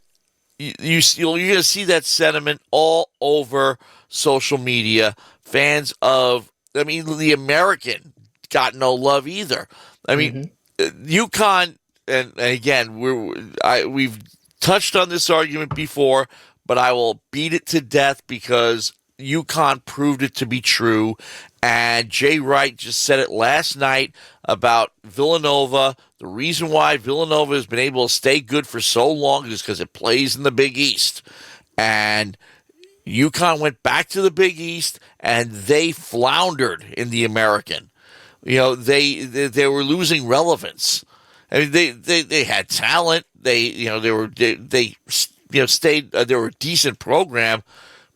you're going to see that sentiment all over social media. Fans of, the American got no love either. UConn, and again, we've touched on this argument before, but I will beat it to death because UConn proved it to be true. And Jay Wright just said it last night about Villanova. The reason why Villanova has been able to stay good for so long is because it plays in the Big East. And UConn went back to the Big East, and they floundered in the American. They were losing relevance. They had talent. They were a decent program,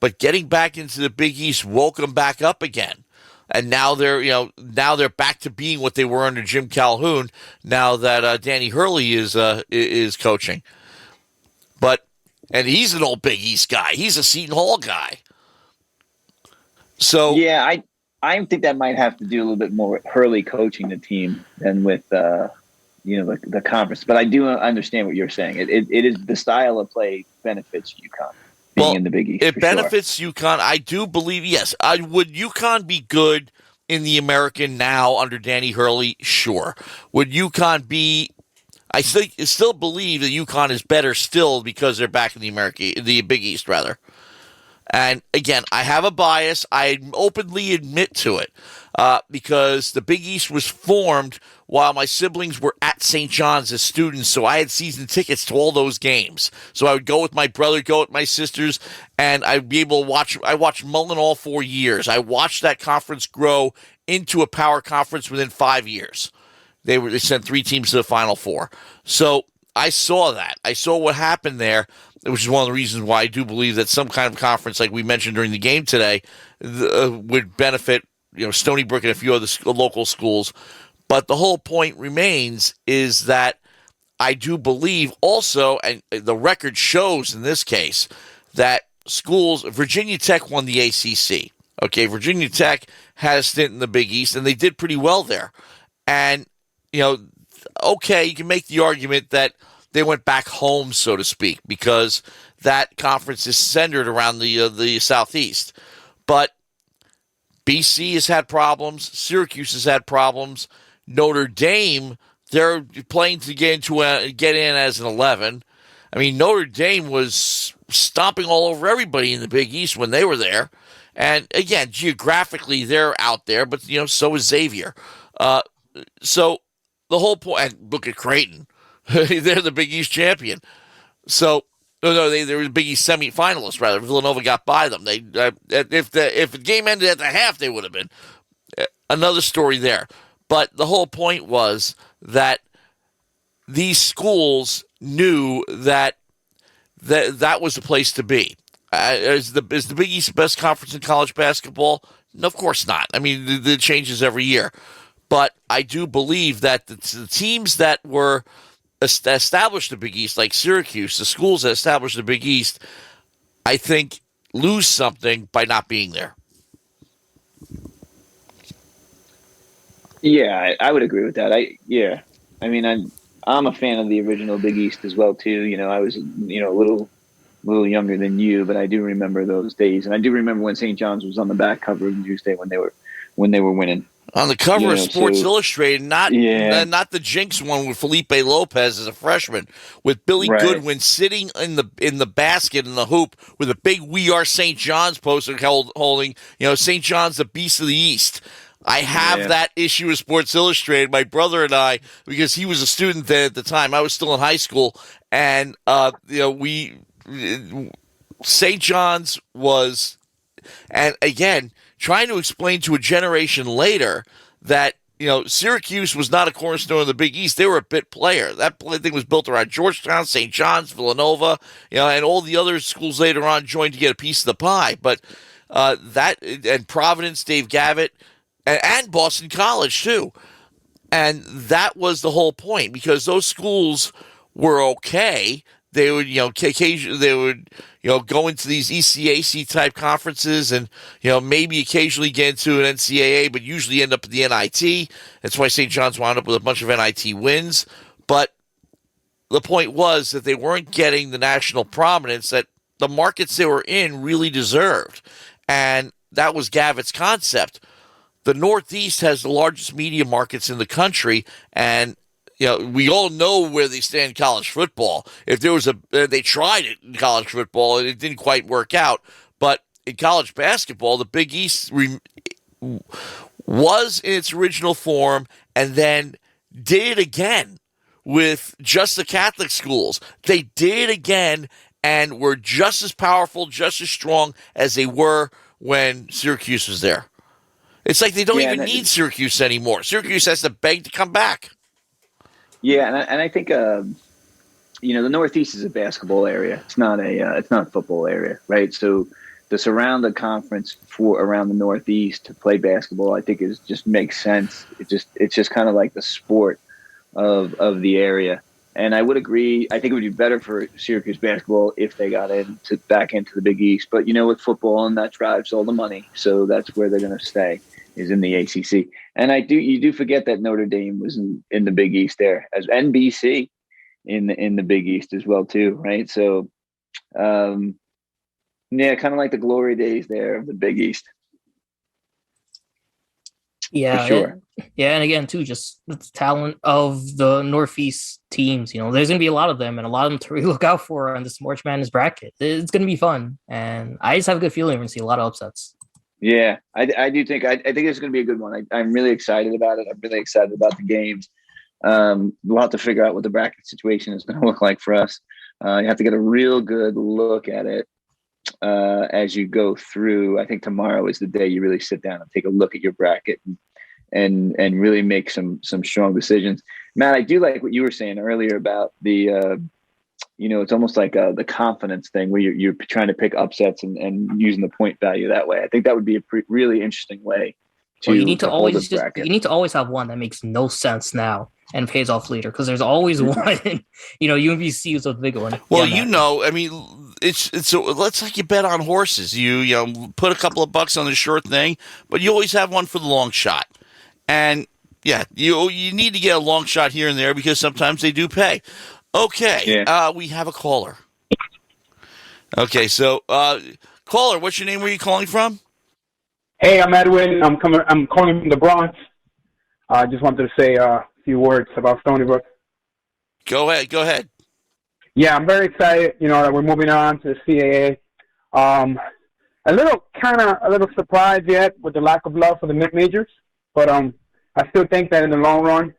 but getting back into the Big East woke them back up again. And now they're back to being what they were under Jim Calhoun. Now that Danny Hurley is coaching, and he's an old Big East guy. He's a Seton Hall guy. So yeah, I think that might have to do a little bit more with Hurley coaching the team than with the conference. But I do understand what you're saying. It is the style of play benefits UConn. In the Big East, it benefits UConn. I do believe, yes. Would UConn be good in the American now under Danny Hurley? Sure. Would UConn be? I still believe that UConn is better still because they're back in the Big East rather. And again, I have a bias. I openly admit to it because the Big East was formed while my siblings were at St. John's as students, so I had season tickets to all those games. So I would go with my brother, go with my sisters, and I'd be able to watch. I watched Mullen all 4 years. I watched that conference grow into a power conference within 5 years. They sent 3 teams to the Final Four. So I saw that. I saw what happened there, which is one of the reasons why I do believe that some kind of conference, like we mentioned during the game today, would benefit Stony Brook and a few other local schools. But the whole point remains is that I do believe also, and the record shows in this case, that schools, Virginia Tech won the ACC. Okay, Virginia Tech had a stint in the Big East, and they did pretty well there. And, okay, you can make the argument that they went back home, so to speak, because that conference is centered around the Southeast. But BC has had problems. Syracuse has had problems. Notre Dame, they're playing to get in as an 11. Notre Dame was stomping all over everybody in the Big East when they were there. And again, geographically, they're out there, but so is Xavier. So the whole point, and look at Creighton. They're the Big East champion. So, they were the Big East semifinalists, rather. Villanova got by them. They if the game ended at the half, they would have been. Another story there. But the whole point was that these schools knew that was the place to be. Is the Big East the best conference in college basketball? No, of course not. It changes every year. But I do believe that the teams that were established the Big East, like Syracuse, the schools that established the Big East, I think lose something by not being there. Yeah, I would agree with that. I'm a fan of the original Big East as well too. I was a little little younger than you, but I do remember those days, and I do remember when St. John's was on the back cover of Newsday when they were winning. On the cover of Sports Illustrated, not the Jinx one with Felipe Lopez as a freshman, with Billy Goodwin sitting in the basket in the hoop with a big "We Are St. John's" poster holding, St. John's, the Beast of the East. I have that issue of Sports Illustrated. My brother and I, because he was a student there at the time, I was still in high school, and St. John's was, and again, trying to explain to a generation later that, Syracuse was not a cornerstone of the Big East. They were a bit player. That thing was built around Georgetown, St. John's, Villanova, and all the other schools later on joined to get a piece of the pie. But and Providence, Dave Gavitt, and Boston College too. And that was the whole point, because those schools were okay. They would, go into these ECAC type conferences and, maybe occasionally get into an NCAA, but usually end up at the NIT. That's why St. John's wound up with a bunch of NIT wins. But the point was that they weren't getting the national prominence that the markets they were in really deserved. And that was Gavitt's concept. The Northeast has the largest media markets in the country, and we all know where they stand in college football. If there was they tried it in college football and it didn't quite work out. But in college basketball, the Big East was in its original form and then did it again with just the Catholic schools. They did it again and were just as powerful, just as strong as they were when Syracuse was there. It's like they don't even need Syracuse anymore. Syracuse has to beg to come back. Yeah, and I think the Northeast is a basketball area. It's not a football area, right? So to surround the conference for around the Northeast to play basketball, I think just makes sense. It's just kind of like the sport of the area. And I would agree. I think it would be better for Syracuse basketball if they got back into the Big East. But with football, and that drives all the money, so that's where they're going to stay, is in the ACC. And you do forget that Notre Dame was in the Big East there, as NBC in the Big East as well too, right? So, kind of like the glory days there of the Big East. Yeah, for sure. And again too, just the talent of the Northeast teams. There's gonna be a lot of them, and a lot of them to really look out for on this March Madness bracket. It's gonna be fun, and I just have a good feeling we're gonna see a lot of upsets. Yeah, I do think I think it's going to be a good one. I'm really excited about it. I'm really excited about the games. We'll have to figure out what the bracket situation is going to look like for us. You have to get a real good look at it as you go through. I think tomorrow is the day you really sit down and take a look at your bracket and really make some strong decisions. Matt, I do like what you were saying earlier about the it's almost like the confidence thing where you're trying to pick upsets and using the point value that way. I think that would be a really interesting way to. Well, you need to always have one that makes no sense now and pays off later, because there's always one. UMBC is a big one. Well, I mean, it's like you bet on horses. You put a couple of bucks on the sure thing, but you always have one for the long shot. And yeah, you need to get a long shot here and there because sometimes they do pay. Okay, we have a caller. Okay, so caller, what's your name? Where are you calling from? Hey, I'm Edwin. I'm calling from the Bronx. I just wanted to say a few words about Stony Brook. Go ahead. Yeah, I'm very excited. That we're moving on to the CAA. A little surprised yet with the lack of love for the mid-majors, but I still think that in the long run,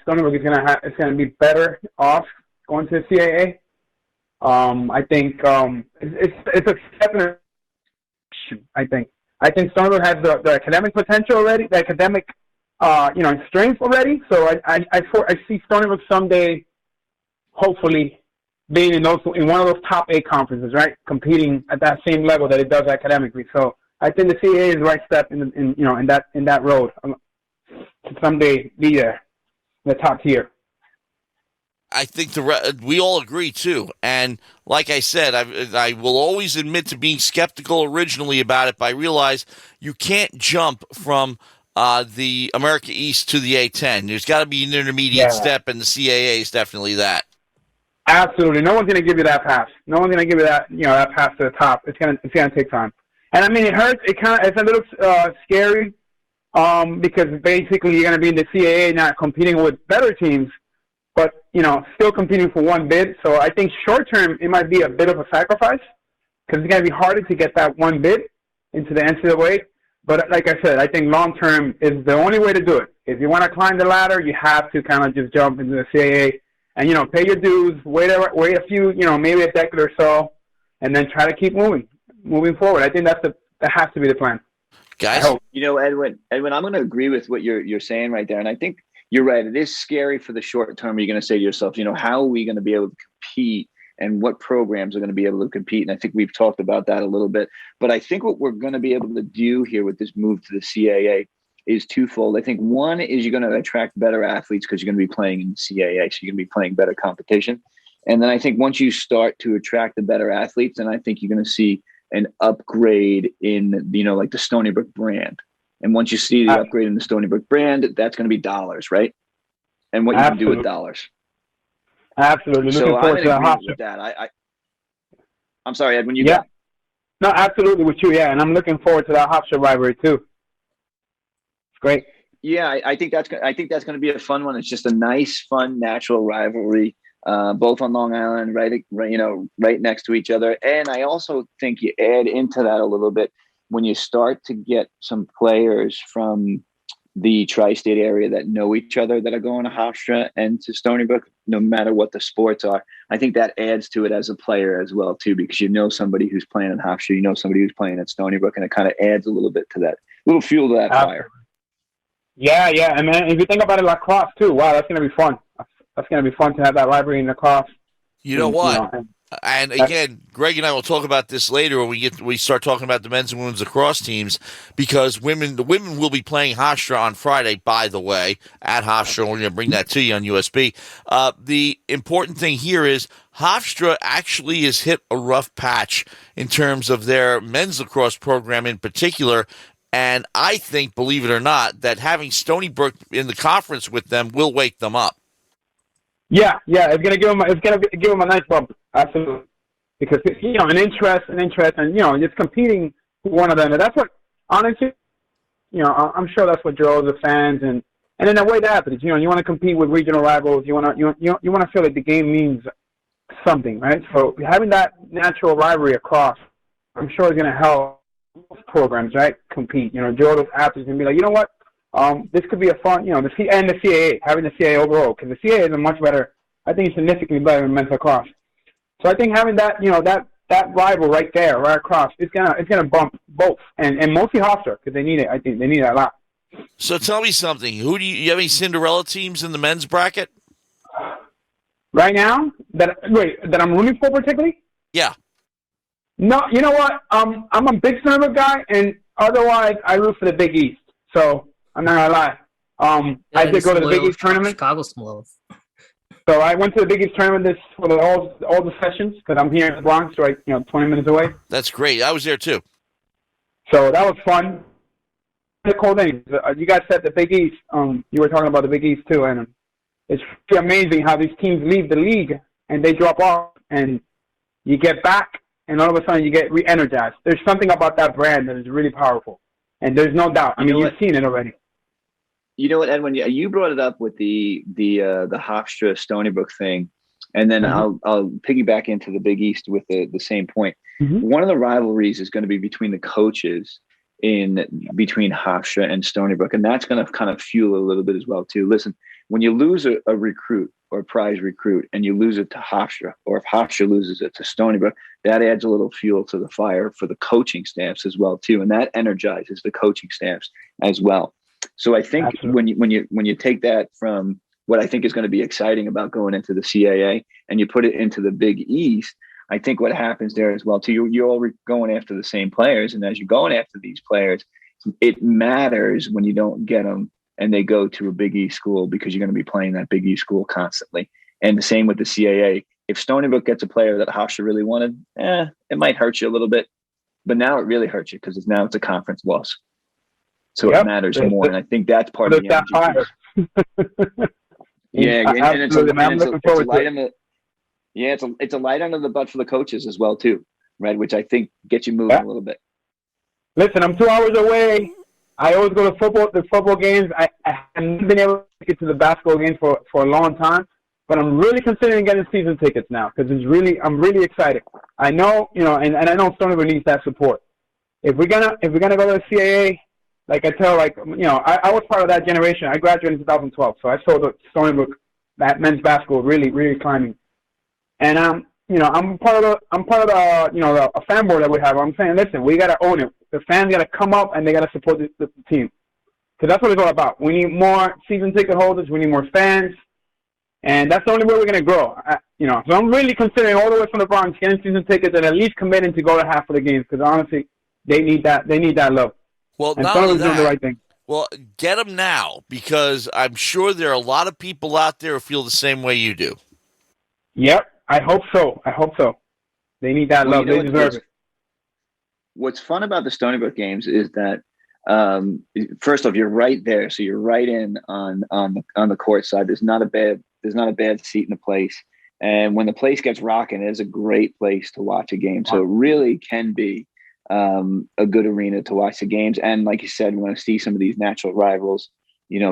Stony Brook is going to be better off going to the CAA. I think it's a definite. I think Stony Brook has the academic potential already, the academic strength already. So I see Stony Brook someday, hopefully, being in one of those top 8 conferences, right, competing at that same level that it does academically. So I think the CAA is the right step in that road to someday be there. The top tier. I think we all agree too, and like I said, I will always admit to being skeptical originally about it, but I realize you can't jump from the America East to the A10. There's got to be an intermediate step, and the CAA is definitely that. Absolutely, no one's going to give you that pass. No one's going to give you that, that pass to the top. It's gonna take time. And I mean, it hurts. It's a little scary, because basically you're going to be in the CAA, not competing with better teams, but still competing for one bid. So I think short term it might be a bit of a sacrifice, because it's going to be harder to get that one bid into the NCAA. But like I said, I think long term is the only way to do it. If you want to climb the ladder, you have to kind of just jump into the CAA and pay your dues, wait a few, maybe a decade or so, and then try to keep moving forward. I think that has to be the plan. Guys, Edwin, I'm going to agree with what you're saying right there, and I think you're right. It is scary for the short term. You're going to say to yourself, how are we going to be able to compete, and what programs are going to be able to compete? And I think we've talked about that a little bit. But I think what we're going to be able to do here with this move to the CAA is twofold. I think one is you're going to attract better athletes because you're going to be playing in the CAA, so you're going to be playing better competition. And then I think once you start to attract the better athletes, then I think you're going to see an upgrade in, like the Stony Brook brand. And once you see the upgrade in the Stony Brook brand, that's going to be dollars, right? And what you can do with dollars. Absolutely. So I'm in agreement with that. I'm sorry, Edwin, you got? No, absolutely with you, yeah. And I'm looking forward to that Hofstra rivalry too. It's great. Yeah, I think that's going to be a fun one. It's just a nice, fun, natural rivalry, both on Long Island, right next to each other. And I also think you add into that a little bit when you start to get some players from the tri-state area that know each other that are going to Hofstra and to Stony Brook, no matter what the sports are. I think that adds to it as a player as well, too, because somebody who's playing at Hofstra, somebody who's playing at Stony Brook, and it kind of adds a little bit to that, little fuel to that fire. Yeah. And then if you think about it, lacrosse, too, wow, that's going to be fun. That's going to be fun to have that library in lacrosse. You know what? And again, Greg and I will talk about this later when we start talking about the men's and women's lacrosse teams, because the women will be playing Hofstra on Friday, by the way, at Hofstra. We're going to bring that to you on USB. The important thing here is Hofstra actually has hit a rough patch in terms of their men's lacrosse program in particular. And I think, believe it or not, that having Stony Brook in the conference with them will wake them up. Yeah, it's gonna give them a nice bump, absolutely, because an interest, and just competing with one of them. And that's what, honestly, I'm sure that's what draws the fans, and in a way the athletes. You want to compete with regional rivals. You want to feel like the game means something, right? So having that natural rivalry across, I'm sure is gonna help programs, right, compete. Draw those athletes and be like, you know what? This could be a fun, the CAA, having the CAA overall, because the CAA is a much better, I think it's significantly better than men's lacrosse. So I think having that, that rival right there, right across, it's gonna bump both, and mostly Hofstra, because they need it. I think they need it a lot. So tell me something. Who do you have any Cinderella teams in the men's bracket? Right now, that I'm rooting for particularly? Yeah. No, you know what? I'm a big Stony Brook guy, and otherwise I root for the Big East. So I'm not gonna lie. I did go to the Big East tournament. Chicago Smolov. So I went to the Big East tournament for all the sessions, because I'm here in the Bronx, right, 20 minutes away. That's great. I was there too. So that was fun. Cool thing. You guys said the Big East. You were talking about the Big East too, and it's pretty amazing how these teams leave the league and they drop off, and you get back, and all of a sudden you get re-energized. There's something about that brand that is really powerful, and there's no doubt. I mean, you've seen it already. You know what, Edwin? You brought it up with the Hofstra Stony Brook thing, and then I'll piggyback into the Big East with the same point. Mm-hmm. One of the rivalries is going to be between the coaches between Hofstra and Stony Brook, and that's going to kind of fuel a little bit as well too. Listen, when you lose a recruit or a prize recruit and you lose it to Hofstra, or if Hofstra loses it to Stony Brook, that adds a little fuel to the fire for the coaching staffs as well too, and that energizes the coaching staffs as well. So I think when you take that from what I think is going to be exciting about going into the CAA and you put it into the Big East, I think what happens there as well too, you're all going after the same players, and as you're going after these players, it matters when you don't get them and they go to a Big East school, because you're going to be playing that Big East school constantly. And the same with the CAA. If Stony Brook gets a player that Hofstra really wanted, it might hurt you a little bit, but now it really hurts you because it's a conference loss. So it matters more, and I think that's part of the energy. Yeah, and it's a light in the Yeah, it's a light under the butt for the coaches as well too, right? Which I think gets you moving a little bit. Listen, I'm 2 hours away. I always go to the football games. I haven't been able to get to the basketball games for a long time, but I'm really considering getting season tickets now because I'm really excited. I know, and I know Stony Brook needs that support. If we're gonna go to the CAA, like I tell, I was part of that generation. I graduated in 2012, so I saw the Stony Brook that men's basketball really climbing. And I'm part of a fan board that we have. I'm saying, listen, we gotta own it. The fans gotta come up and they gotta support the team, because that's what it's all about. We need more season ticket holders. We need more fans, and that's the only way we're gonna grow. So I'm really considering all the way from the Bronx getting season tickets and at least committing to go to half of the games, because honestly, they need that. They need that love. Well, and Stony Brook's doing the right thing. Well, get them now, because I'm sure there are a lot of people out there who feel the same way you do. Yep. I hope so. They need that love. They deserve it. What's fun about the Stony Brook games is that, first off, you're right there, so you're right in on the court side. There's not a bad seat in the place, and when the place gets rocking, it's a great place to watch a game. So it really can be a good arena to watch the games, and like you said, we want to see some of these natural rivals,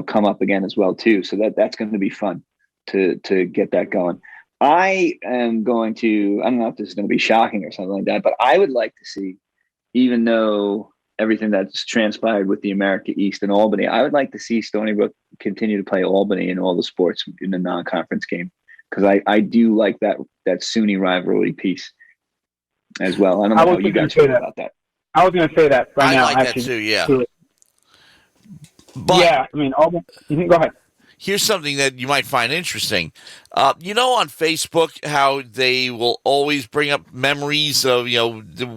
come up again as well too. So that's going to be fun to get that going. I am going to, I don't know if this is going to be shocking or something like that, but I would like to see, even though everything that's transpired with the America East and Albany, I would like to see Stony Brook continue to play Albany in all the sports in the non-conference game, because I do like that SUNY rivalry piece as well. I don't know how you guys feel about that. I was going to say that right now. I like that too, yeah. But yeah, I mean, Albany, go ahead. Here's something that you might find interesting. On Facebook, how they will always bring up memories of,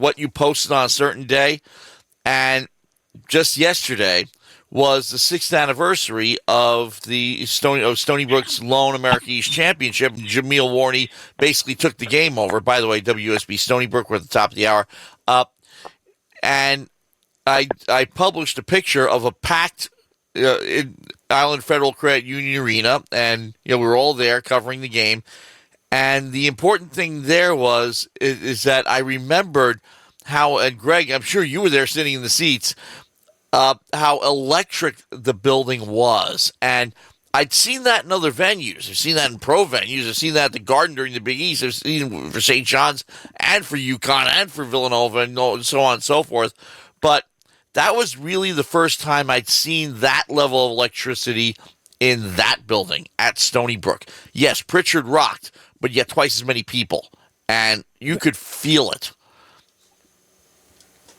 what you posted on a certain day. And just yesterday was the 6th anniversary of the Stony Brook's lone America East Championship. Jameel Warney basically took the game over. By the way, WUSB Stony Brook, we're at the top of the hour. And I published a picture of a packed Island Federal Credit Union Arena, and we were all there covering the game. And the important thing there is that I remembered how, and Greg, I'm sure you were there sitting in the seats, how electric the building was. And I'd seen that in other venues. I've seen that in pro venues. I've seen that at the Garden during the Big East. I've seen it for St. John's and for UConn and for Villanova and so on and so forth. But that was really the first time I'd seen that level of electricity in that building at Stony Brook. Yes, Pritchard rocked, but yet twice as many people. And you could feel it.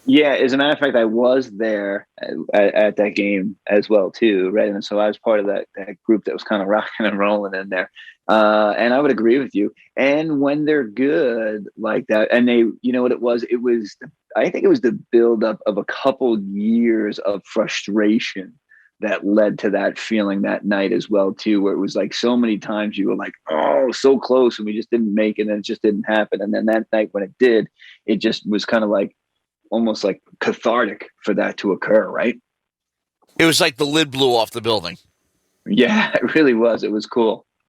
Yeah, as a matter of fact, I was there at that game as well, too, right? And so I was part of that group that was kind of rocking and rolling in there. And I would agree with you. And when they're good like that, and they, what it was? I think it was the buildup of a couple years of frustration that led to that feeling that night as well, too, where it was like so many times you were like, oh, so close, and we just didn't make it, and it just didn't happen. And then that night when it did, it just was kind of like, almost like cathartic for that to occur, right? It was like the lid blew off the building. Yeah, it really was. It was cool.